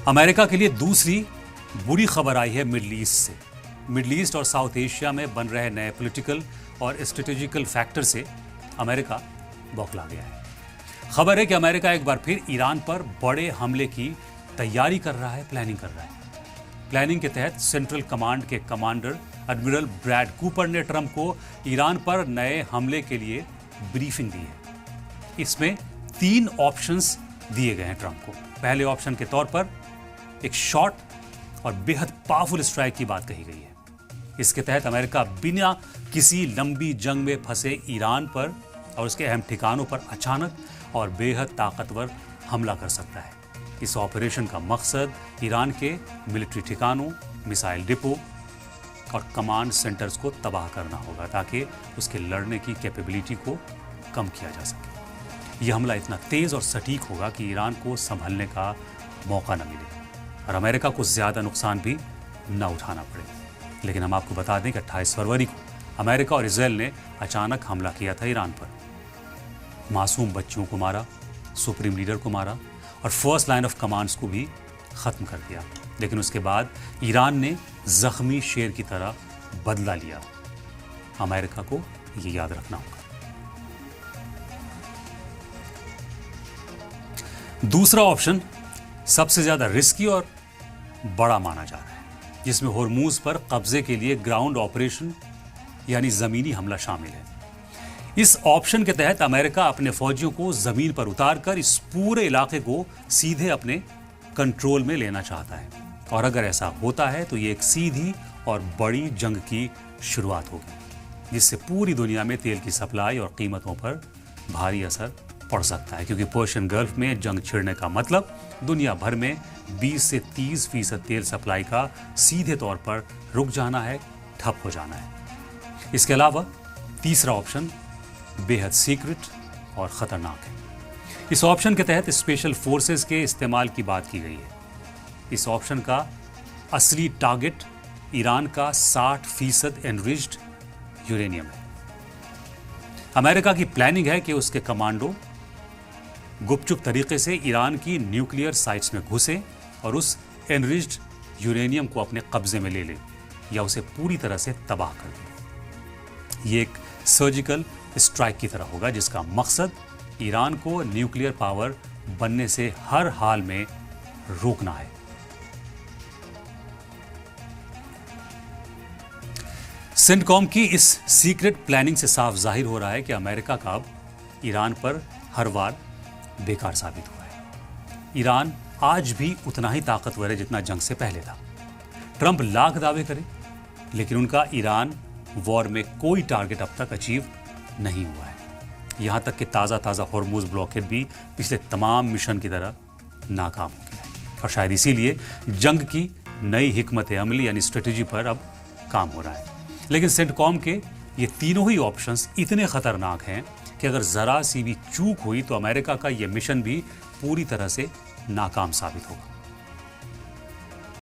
America के लिए दूसरी बुरी खबर आई है मिडल ईस्ट से। मिडल ईस्ट और साउथ एशिया में बन रहे नए पॉलिटिकल और स्ट्रेटेजिकल फैक्टर से अमेरिका बौखला गया है। खबर है कि अमेरिका एक बार फिर ईरान पर बड़े हमले की तैयारी कर रहा है, प्लानिंग कर रहा है। प्लानिंग के तहत सेंट्रल कमांड के कमांडर एडमिरल ब्रैड कूपर ने ट्रंप को ईरान पर नए हमले के लिए ब्रीफिंग दी है। इसमें 3 ऑप्शंस दिए गए हैं ट्रंप को। पहले ऑप्शन के तौर पर एक शॉर्ट और बेहद पावरफुल स्ट्राइक की बात कही गई है। इसके तहत अमेरिका बिना किसी लंबी जंग में फंसे ईरान पर और उसके अहम ठिकानों पर अचानक और बेहद ताकतवर हमला कर सकता है। इस ऑपरेशन का मकसद ईरान के मिलिट्री ठिकानों, मिसाइल डिपो और कमांड सेंटर्स को तबाह करना होगा ताकि उसके लड़ने की कैपेबिलिटी को कम किया जा सके। यह हमला इतना तेज और सटीक होगा कि ईरान को संभलने का मौका न मिले और अमेरिका को ज्यादा नुकसान भी न उठाना पड़े। लेकिन हम आपको बता दें कि 28 फरवरी को अमेरिका और इजराइल ने अचानक हमला किया था ईरान पर। मासूम बच्चों को मारा, सुप्रीम लीडर को मारा और फर्स्ट लाइन ऑफ कमांड्स को भी खत्म कर दिया। लेकिन उसके बाद ईरान ने जख्मी शेर की तरह बदला लिया। अमेरिका को यह याद रखना होगा। दूसरा ऑप्शन सबसे ज्यादा रिस्की और बड़ा माना जा रहा है, जिसमें होर्मुज पर कब्जे के लिए ग्राउंड ऑपरेशन यानी जमीनी हमला शामिल है। इस ऑप्शन के तहत अमेरिका अपने फौजियों को जमीन पर उतारकर इस पूरे इलाके को सीधे अपने कंट्रोल में लेना चाहता है। और अगर ऐसा होता है तो ये एक सीधी और बड़ी जंग की शुरुआत होगी, जिससे पूरी दुनिया में तेल की सप्लाई और कीमतों पर भारी असर पड़ सकता है। क्योंकि पर्शियन गल्फ में जंग छिड़ने का मतलब दुनिया भर में 20 से 30% तेल सप्लाई का सीधे तौर पर रुक जाना है, ठप हो जाना है। इसके अलावा तीसरा ऑप्शन बेहद सीक्रेट और खतरनाक है। इस ऑप्शन के तहत स्पेशल फोर्सेस के इस्तेमाल की बात की गई है। इस ऑप्शन का असली टारगेट ईरान का 60% एनरिच्ड यूरेनियम है। अमेरिका की प्लानिंग है कि उसके कमांडो गुपचुप तरीके से ईरान की न्यूक्लियर साइट्स में घुसे और उस एनरिच्ड यूरेनियम को अपने कब्जे में ले ले या उसे पूरी तरह से तबाह कर दे। ये एक सर्जिकल स्ट्राइक की तरह होगा, जिसका मकसद ईरान को न्यूक्लियर पावर बनने से हर हाल में रोकना है। सेंटकॉम की इस सीक्रेट प्लानिंग से साफ जाहिर हो रहा है कि अमेरिका का अब ईरान पर हर वार बेकार साबित हुआ है। ईरान आज भी उतना ही ताकतवर है जितना जंग से पहले था। ट्रंप लाख दावे करे, लेकिन उनका ईरान वॉर में कोई टारगेट अब तक अचीव नहीं हुआ है। यहां तक कि ताज़ा होर्मुज ब्लॉकेड भी पिछले तमाम मिशन की तरह नाकाम हो गया है। और शायद इसीलिए जंग की नई हिकमत अमली यानी स्ट्रेटेजी पर अब काम हो रहा है। लेकिन सेंटकॉम के ये तीनों ही ऑप्शंस इतने खतरनाक हैं कि अगर जरा सी भी चूक हुई तो अमेरिका का यह मिशन भी पूरी तरह से नाकाम साबित होगा।